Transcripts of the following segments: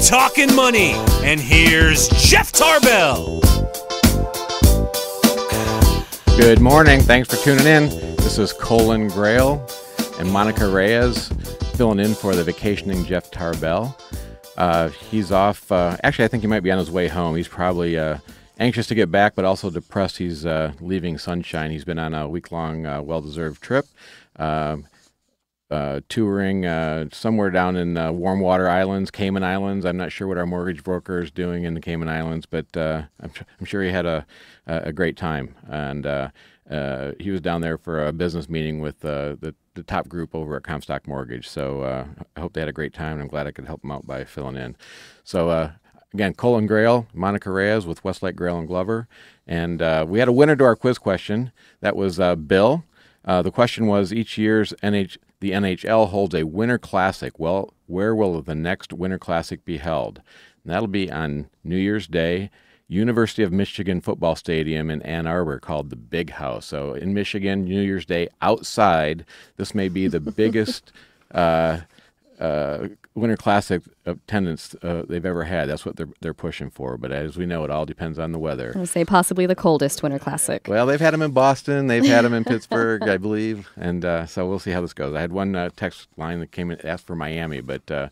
Talkin Money. And here's Jeff Tarbell. Good morning. Thanks for tuning in. This is Colin Grail and Monica Reyes filling in for the vacationing Jeff Tarbell. He's off. Actually, I think he might be on his way home. He's probably anxious to get back, but also depressed he's leaving Sunshine. He's been on a week-long, well-deserved trip, touring somewhere down in warm water islands, Cayman Islands. I'm not sure what our mortgage broker is doing in the Cayman Islands, but I'm sure he had a great time. And he was down there for a business meeting with the top group over at Comstock Mortgage. So I hope they had a great time, and I'm glad I could help them out by filling in. So again, Colin Grail, Monica Reyes with Westlake Grail and Glover. And we had a winner to our quiz question. That was Bill. The question was, each year's the NHL holds a Winter Classic. Well, where will the next Winter Classic be held? And that'll be on New Year's Day, University of Michigan Football Stadium in Ann Arbor, called the Big House. So in Michigan, New Year's Day outside. This may be the biggest Winter Classic attendance they've ever had. That's what they're pushing for. But as we know, it all depends on the weather. I would say possibly the coldest Winter Classic. Well, they've had them in Boston. They've had them in Pittsburgh, I believe. And so we'll see how this goes. I had one text line that came in, asked for Miami, but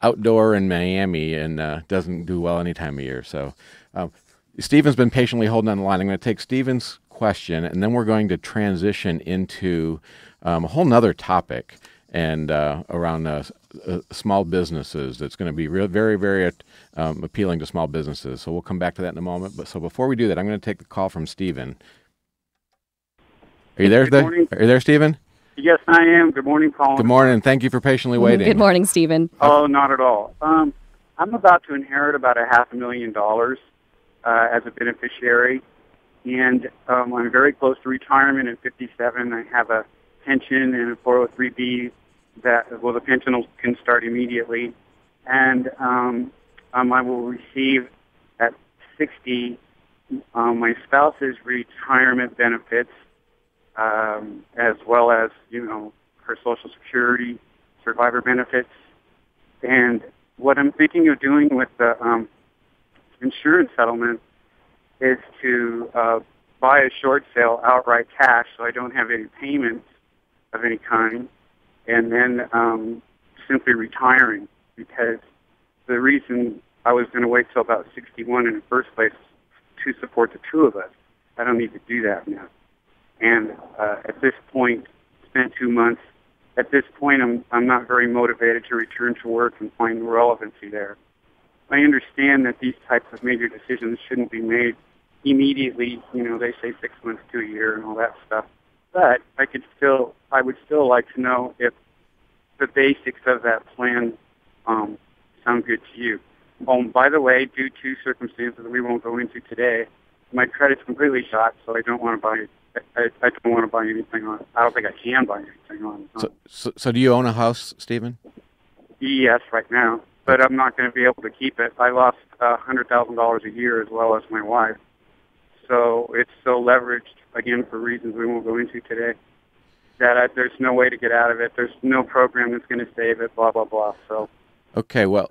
outdoor in Miami and doesn't do well any time of year. So Stephen's been patiently holding on the line. I'm going to take Stephen's question, and then we're going to transition into a whole nother topic and around small businesses. That's going to be very, very appealing to small businesses. So we'll come back to that in a moment. But so before we do that, I'm going to take the call from Stephen. Are you there? Are you there, Stephen? Yes, I am. Good morning, Colin. Good morning. Thank you for patiently waiting. Good morning, Stephen. Oh, not at all. I'm about to inherit about $500,000 as a beneficiary, and I'm very close to retirement at 57. I have a pension and a 403B the pension can start immediately, and I will receive at 60 my spouse's retirement benefits, as well as, her Social Security, survivor benefits. And what I'm thinking of doing with the insurance settlement is to buy a short sale outright cash, so I don't have any payments of any kind, and then simply retiring, because the reason I was going to wait till about 61 in the first place to support the two of us. I don't need to do that now. And at this point, it's been 2 months. At this point, I'm not very motivated to return to work and find relevancy there. I understand that these types of major decisions shouldn't be made immediately. They say 6 months to a year and all that stuff. But I would still like to know if the basics of that plan sound good to you. By the way, due to circumstances that we won't go into today, my credit's completely shot, so I don't want to buy. I don't want to buy anything on it. I don't think I can buy anything on it. So do you own a house, Stephen? Yes, right now, but I'm not going to be able to keep it. I lost $100,000 a year as well as my wife, so it's so leveraged, again, for reasons we won't go into today, that there's no way to get out of it. There's no program that's going to save it, blah, blah, blah. So. Okay, well,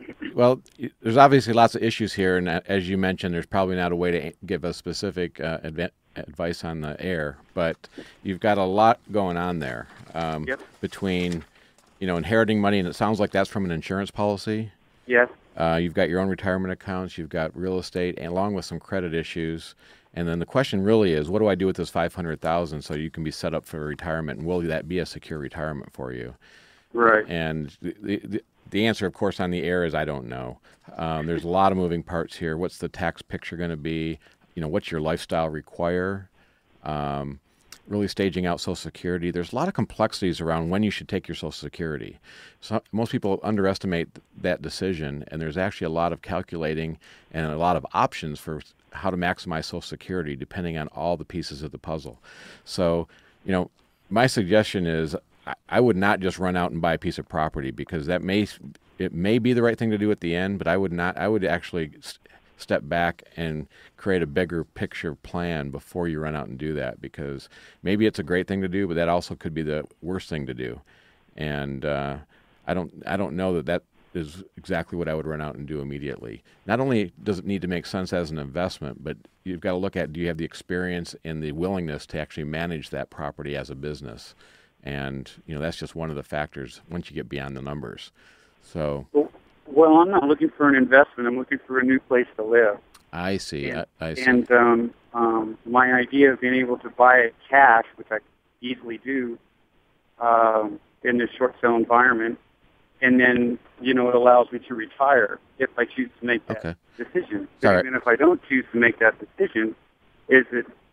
there's obviously lots of issues here, and as you mentioned, there's probably not a way to give us specific advice on the air, but you've got a lot going on there Yep. between, inheriting money, and it sounds like that's from an insurance policy. Yes. You've got your own retirement accounts, you've got real estate, and along with some credit issues. And then the question really is, what do I do with this $500,000 so you can be set up for retirement, and will that be a secure retirement for you? Right. And the answer, of course, on the air is I don't know. There's a lot of moving parts here. What's the tax picture going to be? What's your lifestyle require? Really staging out Social Security. There's a lot of complexities around when you should take your Social Security. So most people underestimate that decision, and there's actually a lot of calculating and a lot of options for how to maximize Social Security depending on all the pieces of the puzzle. So, my suggestion is I would not just run out and buy a piece of property, because it may be the right thing to do at the end, but I would actually step back and create a bigger picture plan before you run out and do that, because maybe it's a great thing to do, but that also could be the worst thing to do. And I don't know that is exactly what I would run out and do immediately. Not only does it need to make sense as an investment, but you've got to look at, do you have the experience and the willingness to actually manage that property as a business? And, that's just one of the factors once you get beyond the numbers. So, well, I'm not looking for an investment. I'm looking for a new place to live. I see. I see. And my idea of being able to buy it cash, which I easily do in this short sale environment, and then, it allows me to retire if I choose to make that decision. Sorry. Even if I don't choose to make that decision,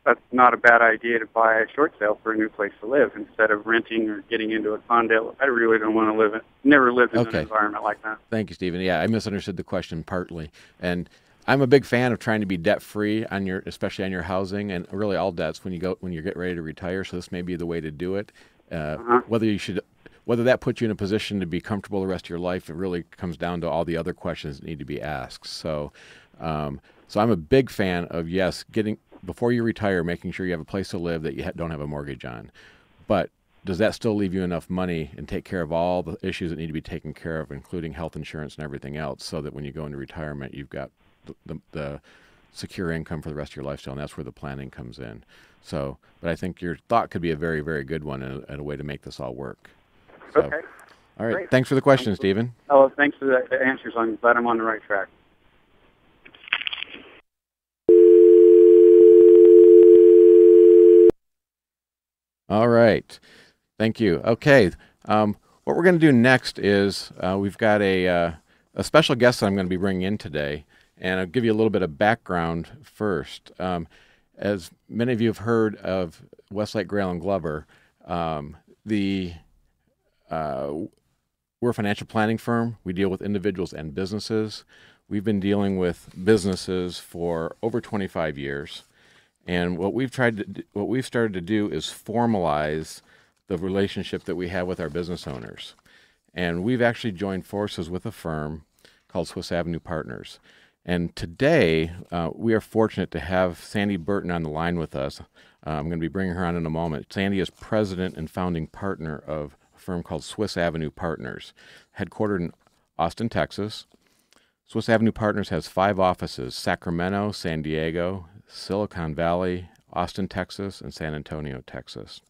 that's not a bad idea to buy a short sale for a new place to live instead of renting or getting into a condo. I really don't want to never lived in an environment like that. Thank you, Stephen. Yeah, I misunderstood the question partly. And I'm a big fan of trying to be debt-free especially on your housing and really all debts when you get ready to retire. So this may be the way to do it. Whether that puts you in a position to be comfortable the rest of your life, it really comes down to all the other questions that need to be asked. So, so I'm a big fan of, before you retire, making sure you have a place to live that you don't have a mortgage on. But does that still leave you enough money and take care of all the issues that need to be taken care of, including health insurance and everything else, so that when you go into retirement, you've got the secure income for the rest of your lifestyle, and that's where the planning comes in. So, but I think your thought could be a very, very good one and a way to make this all work. So, okay. All right. Great. Thanks for the question, Stephen. Oh, thanks for the answers. I'm glad I'm on the right track. All right. Thank you. Okay. What we're going to do next is we've got a special guest that I'm going to be bringing in today, and I'll give you a little bit of background first. As many of you have heard of Westlake, Grail & Glover, we're a financial planning firm. We deal with individuals and businesses. We've been dealing with businesses for over 25 years. And what we've started to do is formalize the relationship that we have with our business owners. And we've actually joined forces with a firm called Swiss Avenue Partners. And today, we are fortunate to have Sandy Burton on the line with us. I'm going to be bringing her on in a moment. Sandy is president and founding partner of a firm called Swiss Avenue Partners, headquartered in Austin, Texas. Swiss Avenue Partners has 5 offices: Sacramento, San Diego, Silicon Valley, Austin, Texas, and San Antonio, Texas.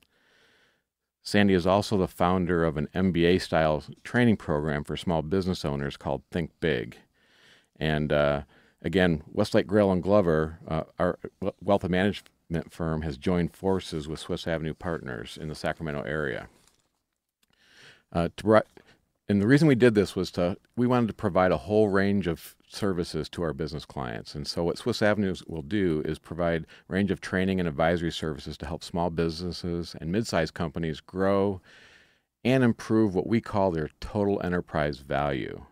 Sandy is also the founder of an MBA-style training program for small business owners called Think Big. And again, Westlake, Grail & Glover, our wealth management firm, has joined forces with Swiss Avenue Partners in the Sacramento area. And the reason we did this was we wanted to provide a whole range of services to our business clients. And so what Swiss Avenue will do is provide a range of training and advisory services to help small businesses and mid-sized companies grow and improve what we call their total enterprise value.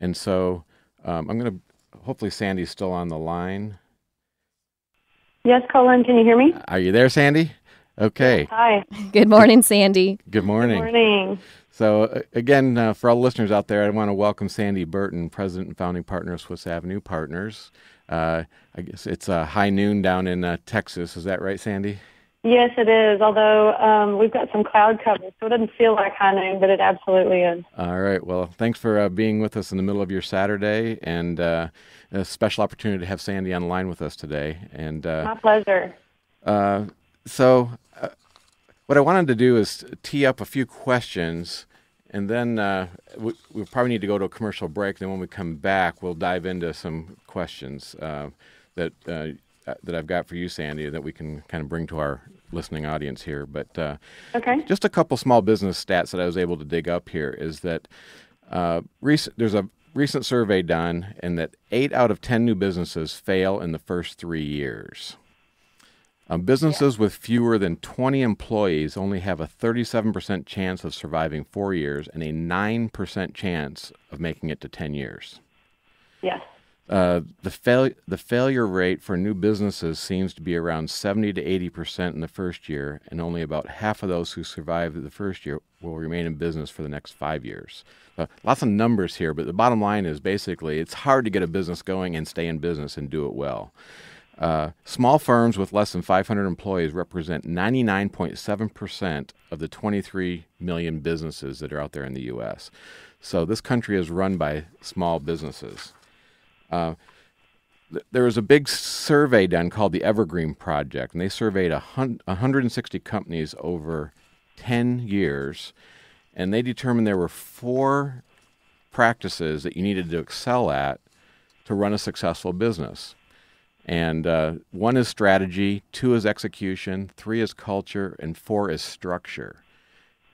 And so hopefully Sandy's still on the line. Yes, Colin, can you hear me? Are you there, Sandy? Okay. Hi. Good morning, Sandy. Good morning. Good morning. So again, for all the listeners out there, I want to welcome Sandy Burton, president and founding partner of Swiss Avenue Partners. I guess it's high noon down in Texas. Is that right, Sandy? Yes, it is, although we've got some cloud cover, so it doesn't feel like high noon, but it absolutely is. All right. Well, thanks for being with us in the middle of your Saturday, and a special opportunity to have Sandy on the line with us today. And my pleasure. So what I wanted to do is tee up a few questions, and then we'll probably need to go to a commercial break. Then when we come back, we'll dive into some questions that I've got for you, Sandy, that we can kind of bring to our listening audience here. But okay. Just a couple small business stats that I was able to dig up here is that there's a recent survey done, and that 8 out of 10 new businesses fail in the first 3 years. Businesses with fewer than 20 employees only have a 37% chance of surviving 4 years and a 9% chance of making it to 10 years. Yes. The failure rate for new businesses seems to be around 70 to 80% in the first year, and only about half of those who survive the first year will remain in business for the next 5 years. Lots of numbers here, but the bottom line is basically it's hard to get a business going and stay in business and do it well. Small firms with less than 500 employees represent 99.7% of the 23 million businesses that are out there in the U.S. So this country is run by small businesses. There was a big survey done called the Evergreen Project, and they surveyed 160 companies over 10 years, and they determined there were 4 practices that you needed to excel at to run a successful business. And 1 is strategy, 2 is execution, 3 is culture, and 4 is structure.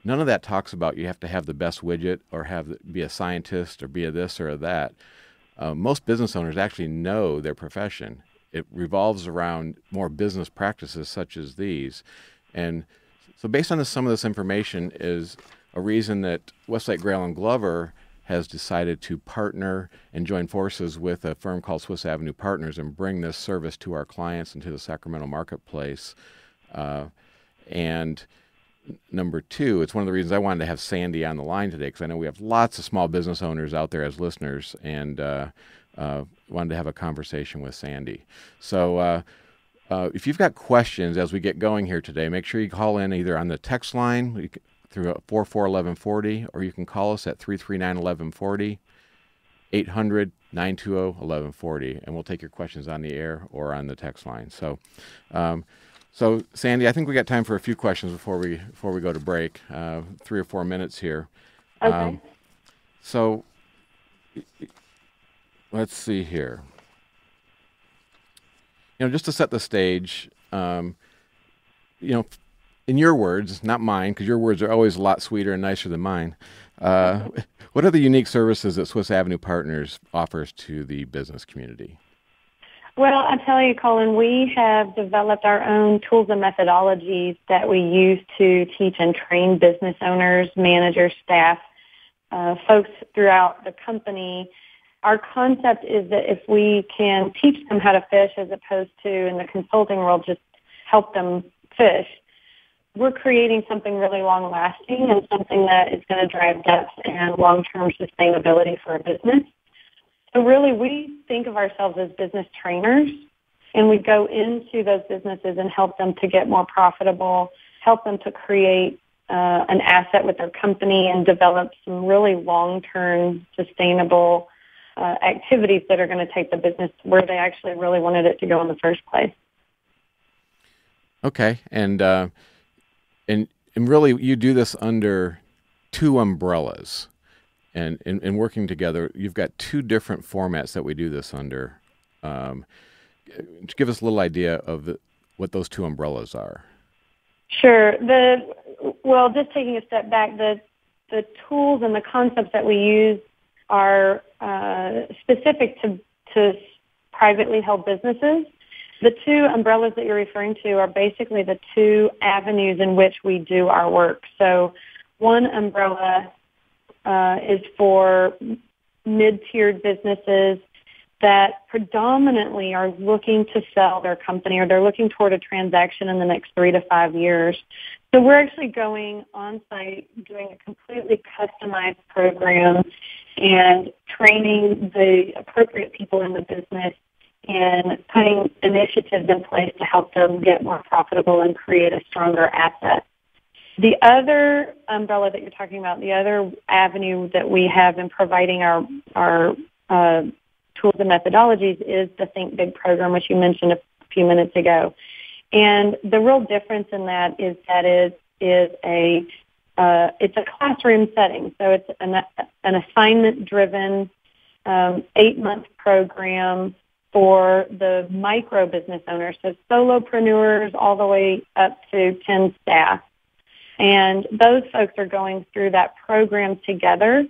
None of that talks about you have to have the best widget or be a scientist or be a this or a that. Most business owners actually know their profession. It revolves around more business practices such as these. And so based on some of this information is a reason that Westlake, Grail & Glover has decided to partner and join forces with a firm called Swiss Avenue Partners and bring this service to our clients and to the Sacramento marketplace. And number 2, it's one of the reasons I wanted to have Sandy on the line today, because I know we have lots of small business owners out there as listeners, and wanted to have a conversation with Sandy. So if you've got questions as we get going here today, make sure you call in either on the text line through 441140, or you can call us at 339-1140, 800-920-1140, and we'll take your questions on the air or on the text line. So, so Sandy, I think we got time for a few questions before we go to break. 3 or 4 minutes here. Okay. So let's see here. Just to set the stage, in your words, not mine, because your words are always a lot sweeter and nicer than mine. What are the unique services that Swiss Avenue Partners offers to the business community? Well, I tell you, Colin, we have developed our own tools and methodologies that we use to teach and train business owners, managers, staff, folks throughout the company. Our concept is that if we can teach them how to fish as opposed to, in the consulting world, just help them fish, we're creating something really long-lasting and something that is going to drive depth and long-term sustainability for a business. So really, we think of ourselves as business trainers, and we go into those businesses and help them to get more profitable, help them to create an asset with their company and develop some really long-term sustainable activities that are going to take the business where they actually really wanted it to go in the first place. Okay, and really, you do this under 2 umbrellas, and in working together, you've got 2 different formats that we do this under. Give us a little idea of what those 2 umbrellas are. Sure. Just taking a step back, the tools and the concepts that we use are specific to privately held businesses. The 2 umbrellas that you're referring to are basically the 2 avenues in which we do our work. So one umbrella is for mid-tiered businesses that predominantly are looking to sell their company, or they're looking toward a transaction in the next 3 to 5 years. So we're actually going on site, doing a completely customized program and training the appropriate people in the business and putting initiatives in place to help them get more profitable and create a stronger asset. The other umbrella that you're talking about, the other avenue that we have in providing our tools and methodologies is the Think Big program, which you mentioned a few minutes ago. And the real difference in that is it's a classroom setting. So it's an assignment-driven 8-month program for the micro business owners, so solopreneurs all the way up to 10 staff. And those folks are going through that program together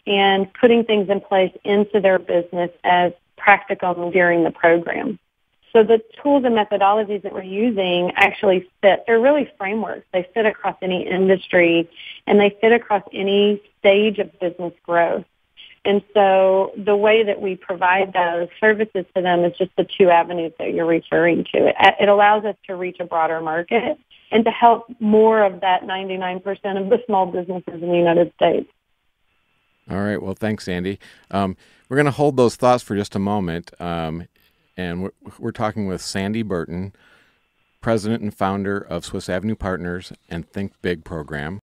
and putting things in place into their business as practical during the program. So the tools and methodologies that we're using actually fit. They're really frameworks. They fit across any industry, and they fit across any stage of business growth. And so the way that we provide those services to them is just the 2 avenues that you're referring to. It allows us to reach a broader market and to help more of that 99% of the small businesses in the United States. All right. Well, thanks, Sandy. We're going to hold those thoughts for just a moment. And And we're talking with Sandy Burton, president and founder of Swiss Avenue Partners and Think Big program.